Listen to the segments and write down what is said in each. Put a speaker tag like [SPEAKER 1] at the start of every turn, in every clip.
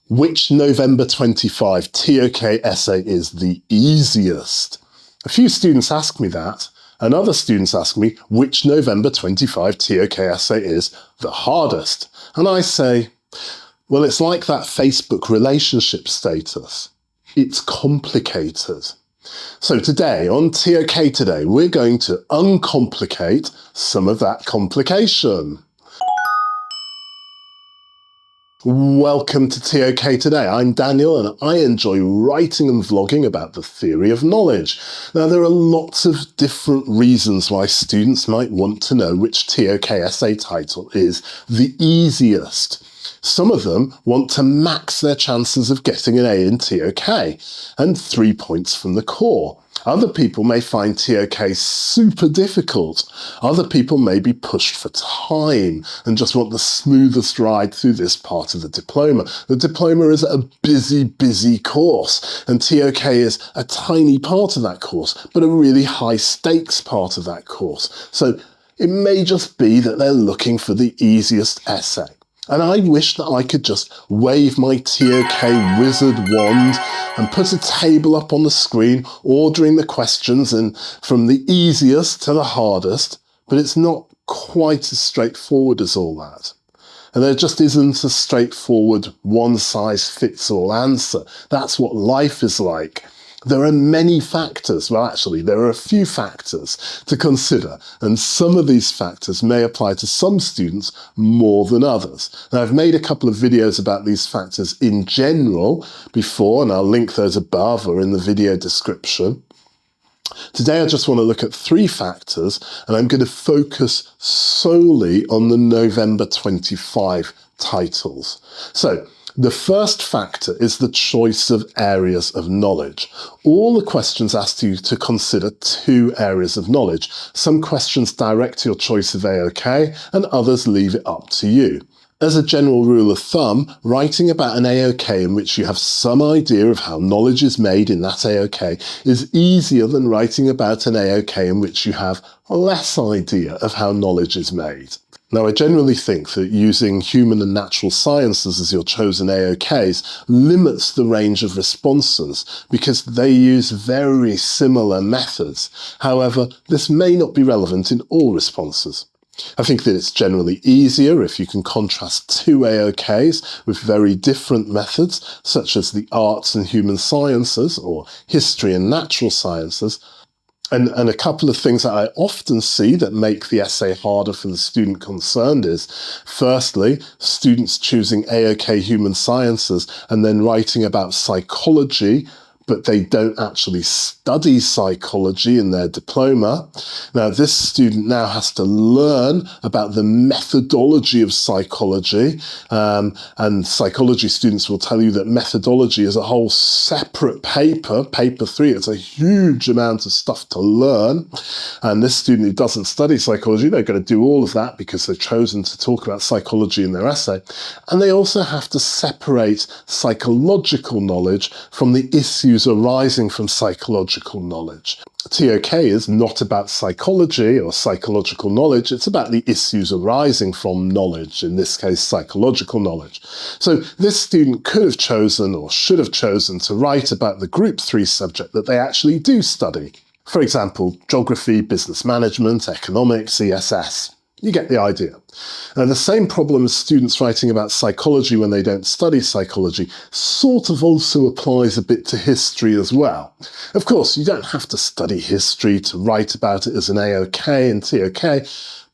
[SPEAKER 1] Which November 25 ToK essay is the easiest? A few students ask me that, and other students ask me which November 25 ToK essay is the hardest. And I say, well, it's like that Facebook relationship status. It's complicated. So today, on ToK Today, we're going to uncomplicate some of that complication. Welcome to ToK Today. I'm Daniel and I enjoy writing and vlogging about the theory of knowledge. Now, there are lots of different reasons why students might want to know which ToK essay title is the easiest. Some of them want to max their chances of getting an A in ToK and 3 points from the core. Other people may find ToK super difficult. Other people may be pushed for time and just want the smoothest ride through this part of the diploma. The diploma is a busy course, and ToK is a tiny part of that course, but a really high stakes part of that course. So it may just be that they're looking for the easiest essay. And I wish that I could just wave my ToK wizard wand and put a table up on the screen ordering the questions from the easiest to the hardest, but it's not quite as straightforward as all that. And there just isn't a straightforward one-size-fits-all answer. That's what life is like. There are many factors, well actually there are a few factors to consider, and some of these factors may apply to some students more than others. Now, I've made a couple of videos about these factors in general before, and I'll link those above or in the video description. Today I just want to look at 3 factors, and I'm going to focus solely on the November 25 titles. So, the first factor is the choice of areas of knowledge. All the questions ask you to consider 2 areas of knowledge. Some questions direct your choice of AOK and others leave it up to you. As a general rule of thumb, writing about an AOK in which you have some idea of how knowledge is made in that AOK is easier than writing about an AOK in which you have less idea of how knowledge is made. Now, I generally think that using human and natural sciences as your chosen AOKs limits the range of responses because they use very similar methods. However, this may not be relevant in all responses. I think that it's generally easier if you can contrast 2 AOKs with very different methods, such as the arts and human sciences or history and natural sciences. And a couple of things that I often see that make the essay harder for the student concerned is, firstly, students choosing AOK human sciences and then writing about psychology, but they don't actually study psychology in their diploma. Now, this student now has to learn about the methodology of psychology, and psychology students will tell you that methodology is a whole separate paper, paper 3. It's a huge amount of stuff to learn. And this student who doesn't study psychology, they're going to do all of that because they've chosen to talk about psychology in their essay. And they also have to separate psychological knowledge from the issues arising from psychological knowledge. ToK is not about psychology or psychological knowledge, it's about the issues arising from knowledge, in this case psychological knowledge. So this student could have chosen or should have chosen to write about the Group 3 subject that they actually do study. For example, geography, business management, economics, ESS. You get the idea. Now, the same problem as students writing about psychology when they don't study psychology sort of also applies a bit to history as well. Of course, you don't have to study history to write about it as an AOK and ToK,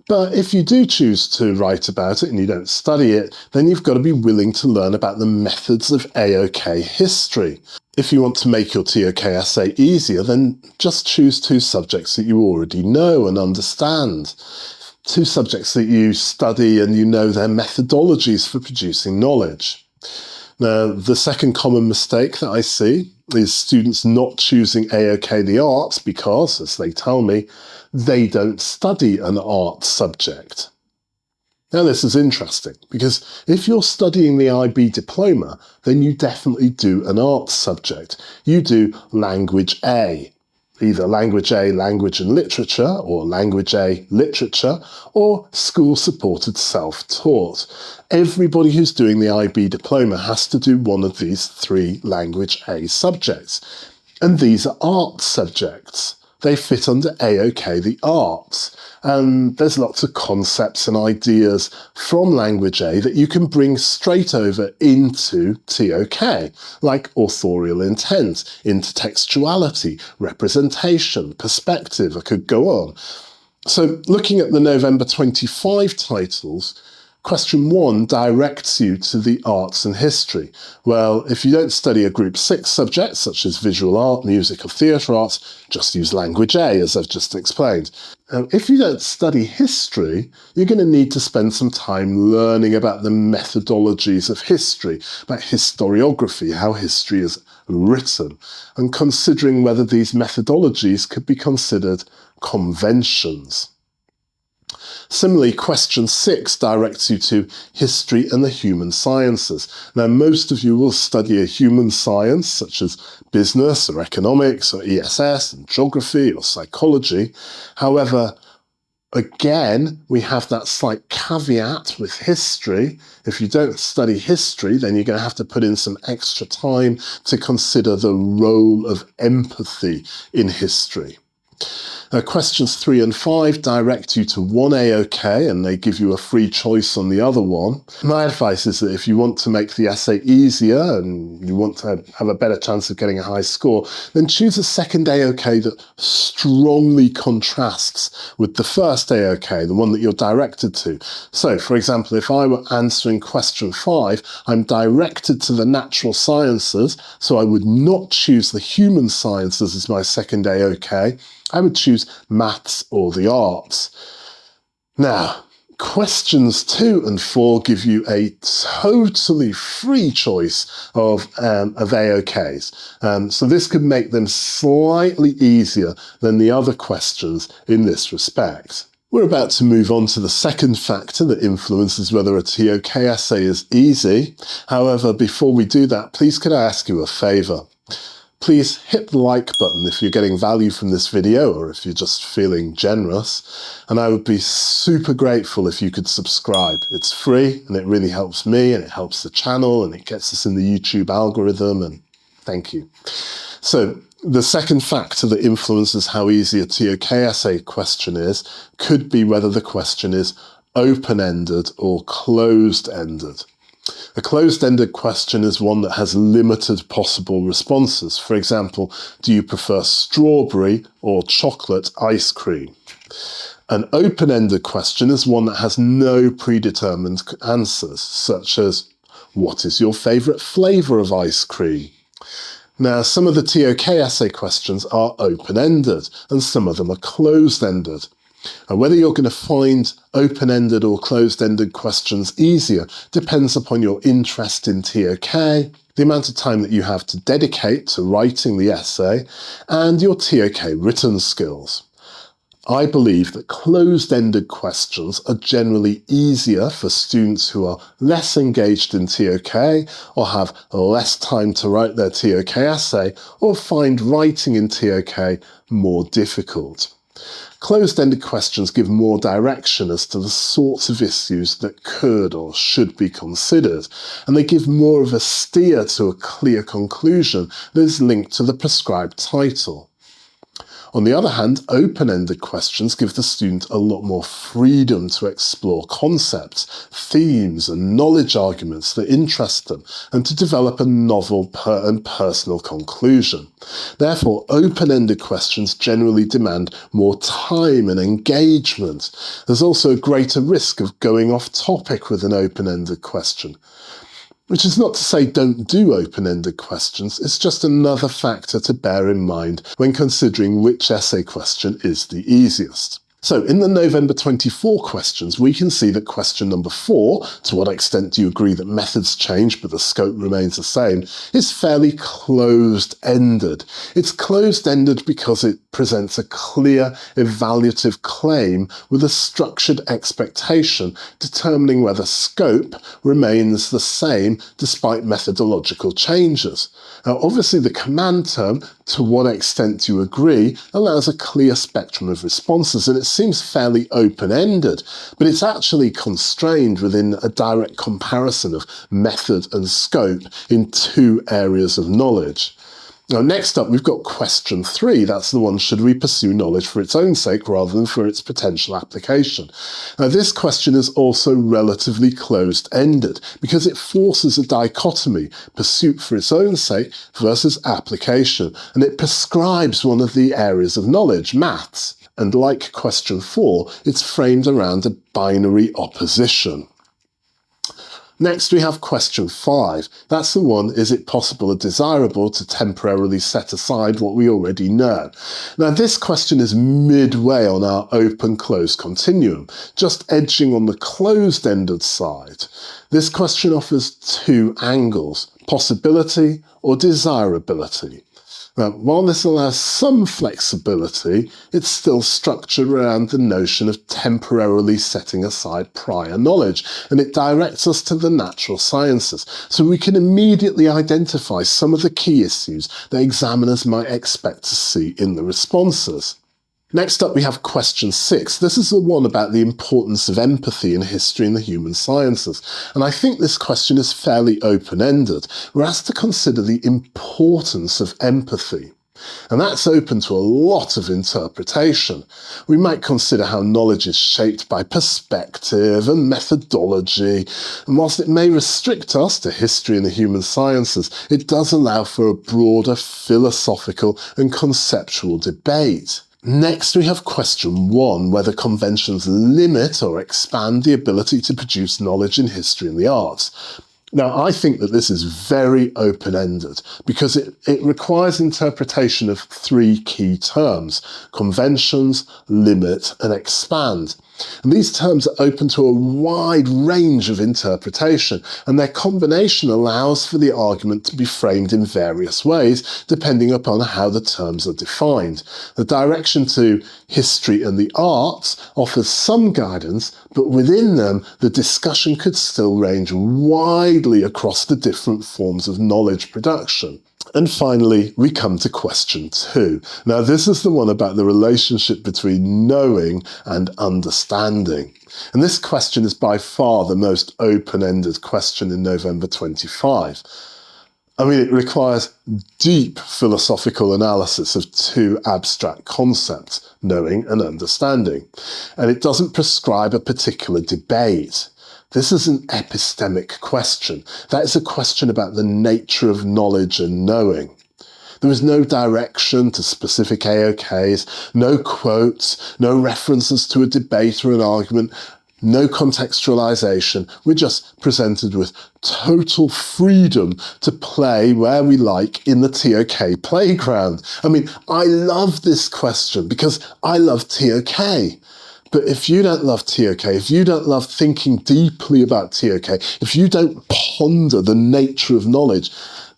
[SPEAKER 1] but if you do choose to write about it and you don't study it, then you've got to be willing to learn about the methods of AOK history. If you want to make your ToK essay easier, then just choose 2 subjects that you already know and understand. 2 subjects that you study and you know their methodologies for producing knowledge. Now, the second common mistake that I see is students not choosing AOK the arts because, as they tell me, they don't study an art subject. Now, this is interesting because if you're studying the IB diploma, then you definitely do an arts subject. You do language A. either Language A, Language and Literature, or Language A, Literature, or School-Supported Self-Taught. Everybody who's doing the IB diploma has to do one of these 3 Language A subjects. And these are art subjects. They fit under AOK, the arts. And there's lots of concepts and ideas from Language A that you can bring straight over into ToK, like authorial intent, intertextuality, representation, perspective. I could go on. So looking at the November 25 titles, Question 1 directs you to the arts and history. Well, if you don't study a Group 6 subject, such as visual art, music or theatre arts, just use Language A, as I've just explained. If you don't study history, you're going to need to spend some time learning about the methodologies of history, about historiography, how history is written, and considering whether these methodologies could be considered conventions. Similarly, question 6 directs you to history and the human sciences. Now, most of you will study a human science, such as business or economics or ESS and geography or psychology. However, again, we have that slight caveat with history. If you don't study history, then you're going to have to put in some extra time to consider the role of empathy in history. Questions 3 and 5 direct you to one AOK and they give you a free choice on the other one. My advice is that if you want to make the essay easier and you want to have a better chance of getting a high score, then choose a second AOK that strongly contrasts with the first AOK, the one that you're directed to. So, for example, if I were answering question 5, I'm directed to the natural sciences, so I would not choose the human sciences as my second AOK. I would choose maths or the arts. Now, questions 2 and 4 give you a totally free choice of AOKs. So this could make them slightly easier than the other questions in this respect. We're about to move on to the second factor that influences whether a ToK essay is easy. However, before we do that, please could I ask you a favour? Please hit the like button if you're getting value from this video or if you're just feeling generous. And I would be super grateful if you could subscribe. It's free and it really helps me and it helps the channel and it gets us in the YouTube algorithm, and thank you. So the second factor that influences how easy a ToK essay question is could be whether the question is open-ended or closed-ended. A closed-ended question is one that has limited possible responses. For example, do you prefer strawberry or chocolate ice cream? An open-ended question is one that has no predetermined answers, such as, what is your favourite flavour of ice cream? Now, some of the ToK essay questions are open-ended, and some of them are closed-ended. And whether you're going to find open-ended or closed-ended questions easier depends upon your interest in ToK, the amount of time that you have to dedicate to writing the essay, and your ToK written skills. I believe that closed-ended questions are generally easier for students who are less engaged in ToK or have less time to write their ToK essay or find writing in ToK more difficult. Closed-ended questions give more direction as to the sorts of issues that could or should be considered, and they give more of a steer to a clear conclusion that is linked to the prescribed title. On the other hand, open-ended questions give the student a lot more freedom to explore concepts, themes and knowledge arguments that interest them and to develop a novel and personal conclusion. Therefore, open-ended questions generally demand more time and engagement. There's also a greater risk of going off topic with an open-ended question. Which is not to say don't do open-ended questions, it's just another factor to bear in mind when considering which essay question is the easiest. So in the November 24 questions, we can see that question number 4, to what extent do you agree that methods change but the scope remains the same, is fairly closed-ended. It's closed-ended because it presents a clear, evaluative claim with a structured expectation determining whether scope remains the same despite methodological changes. Now, obviously the command term, to what extent do you agree, allows a clear spectrum of responses, and it seems fairly open-ended, but it's actually constrained within a direct comparison of method and scope in 2 areas of knowledge. Now, next up, we've got question 3. That's the one, should we pursue knowledge for its own sake rather than for its potential application? Now, this question is also relatively closed-ended because it forces a dichotomy, pursuit for its own sake versus application, and it prescribes one of the areas of knowledge, maths. And like question 4, it's framed around a binary opposition. Next, we have question 5. That's the one, is it possible or desirable to temporarily set aside what we already know? Now, this question is midway on our open-close continuum, just edging on the closed-ended side. This question offers 2 angles, possibility or desirability. Now, while this allows some flexibility, it's still structured around the notion of temporarily setting aside prior knowledge, and it directs us to the natural sciences, so we can immediately identify some of the key issues that examiners might expect to see in the responses. Next up, we have question 6. This is the one about the importance of empathy in history and the human sciences. And I think this question is fairly open-ended. We're asked to consider the importance of empathy. And that's open to a lot of interpretation. We might consider how knowledge is shaped by perspective and methodology, and whilst it may restrict us to history and the human sciences, it does allow for a broader philosophical and conceptual debate. Next, we have question 1, whether conventions limit or expand the ability to produce knowledge in history and the arts. Now, I think that this is very open-ended because it requires interpretation of 3 key terms: conventions, limit, and expand. And these terms are open to a wide range of interpretation, and their combination allows for the argument to be framed in various ways, depending upon how the terms are defined. The direction to history and the arts offers some guidance, but within them, the discussion could still range widely across the different forms of knowledge production. And finally, we come to question 2. Now, this is the one about the relationship between knowing and understanding. And this question is by far the most open-ended question in November 25. I mean, it requires deep philosophical analysis of 2 abstract concepts, knowing and understanding. And it doesn't prescribe a particular debate. This is an epistemic question. That is a question about the nature of knowledge and knowing. There is no direction to specific AOKs, no quotes, no references to a debate or an argument, no contextualization. We're just presented with total freedom to play where we like in the ToK playground. I mean, I love this question because I love ToK. But if you don't love ToK, if you don't love thinking deeply about ToK, if you don't ponder the nature of knowledge,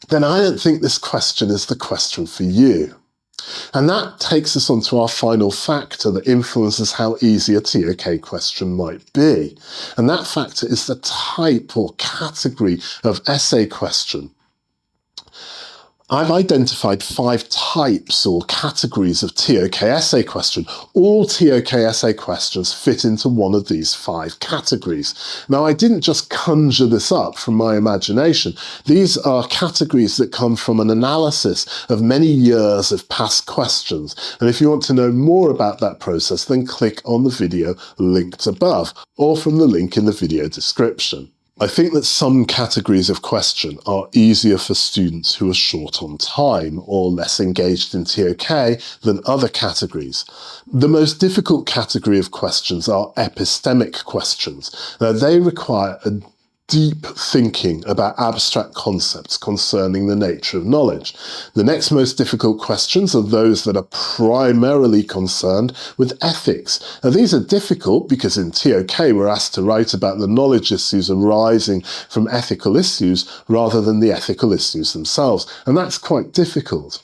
[SPEAKER 1] then I don't think this question is the question for you. And that takes us on to our final factor that influences how easy a ToK question might be. And that factor is the type or category of essay question. I've identified 5 types or categories of ToK essay question. All ToK essay questions fit into one of these 5 categories. Now, I didn't just conjure this up from my imagination. These are categories that come from an analysis of many years of past questions. And if you want to know more about that process, then click on the video linked above or from the link in the video description. I think that some categories of question are easier for students who are short on time or less engaged in ToK than other categories. The most difficult category of questions are epistemic questions. Now, they require a deep thinking about abstract concepts concerning the nature of knowledge. The next most difficult questions are those that are primarily concerned with ethics. Now, these are difficult because in ToK we're asked to write about the knowledge issues arising from ethical issues rather than the ethical issues themselves, and that's quite difficult.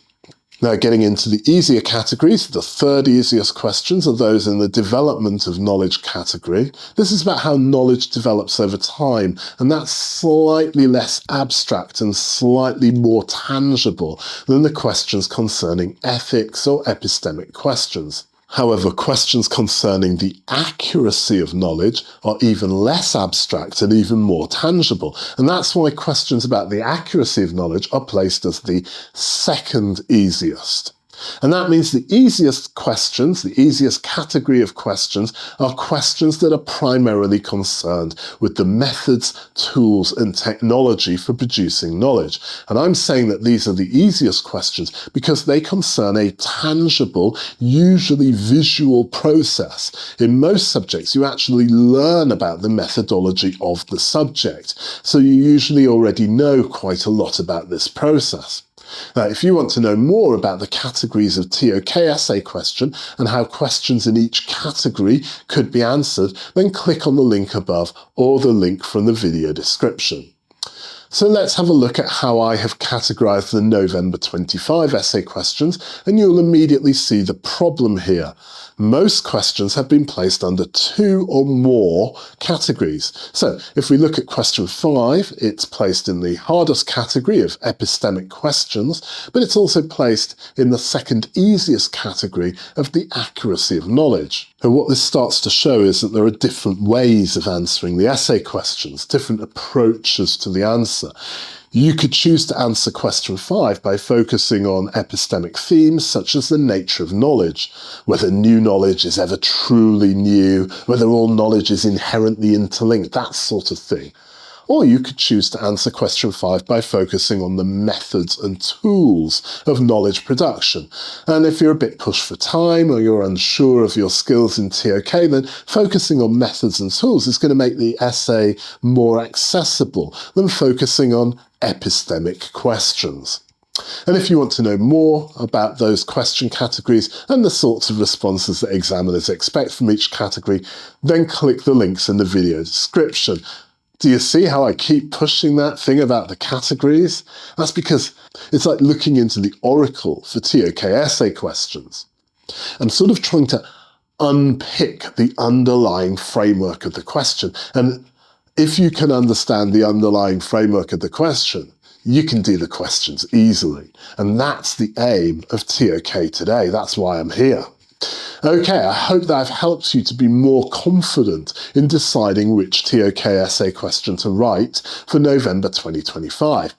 [SPEAKER 1] Now, getting into the easier categories, the third easiest questions are those in the development of knowledge category. This is about how knowledge develops over time, and that's slightly less abstract and slightly more tangible than the questions concerning ethics or epistemic questions. However, questions concerning the accuracy of knowledge are even less abstract and even more tangible. And that's why questions about the accuracy of knowledge are placed as the second easiest. And that means the easiest questions, the easiest category of questions, are questions that are primarily concerned with the methods, tools, and technology for producing knowledge. And I'm saying that these are the easiest questions because they concern a tangible, usually visual process. In most subjects, you actually learn about the methodology of the subject, so you usually already know quite a lot about this process. Now, if you want to know more about the categories of ToK essay question and how questions in each category could be answered, then click on the link above or the link from the video description. So let's have a look at how I have categorised the November 25 essay questions, and you'll immediately see the problem here. Most questions have been placed under 2 or more categories. So if we look at question 5, it's placed in the hardest category of epistemic questions, but it's also placed in the second easiest category of the accuracy of knowledge. And what this starts to show is that there are different ways of answering the essay questions, different approaches to the answer. You could choose to answer question 5 by focusing on epistemic themes such as the nature of knowledge, whether new knowledge is ever truly new, whether all knowledge is inherently interlinked, that sort of thing. Or you could choose to answer question 5 by focusing on the methods and tools of knowledge production. And if you're a bit pushed for time or you're unsure of your skills in ToK, then focusing on methods and tools is going to make the essay more accessible than focusing on epistemic questions. And if you want to know more about those question categories and the sorts of responses that examiners expect from each category, then click the links in the video description. Do you see how I keep pushing that thing about the categories? That's because it's like looking into the oracle for ToK essay questions. I'm sort of trying to unpick the underlying framework of the question. And if you can understand the underlying framework of the question, you can do the questions easily. And that's the aim of ToK today. That's why I'm here. Okay, I hope that I've helped you to be more confident in deciding which ToK essay question to write for November 2025.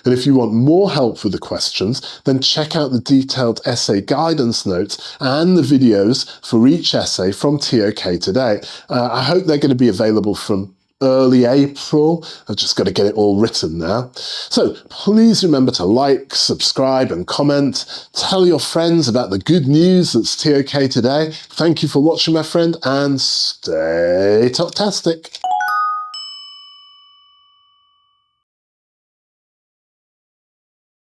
[SPEAKER 1] And if you want more help with the questions, then check out the detailed essay guidance notes and the videos for each essay from ToK today. I hope they're going to be available from early April. I've just got to get it all written now. So please remember to like, subscribe and comment. Tell your friends about the good news that's ToK today. Thank you for watching, my friend, and stay ToK-tastic.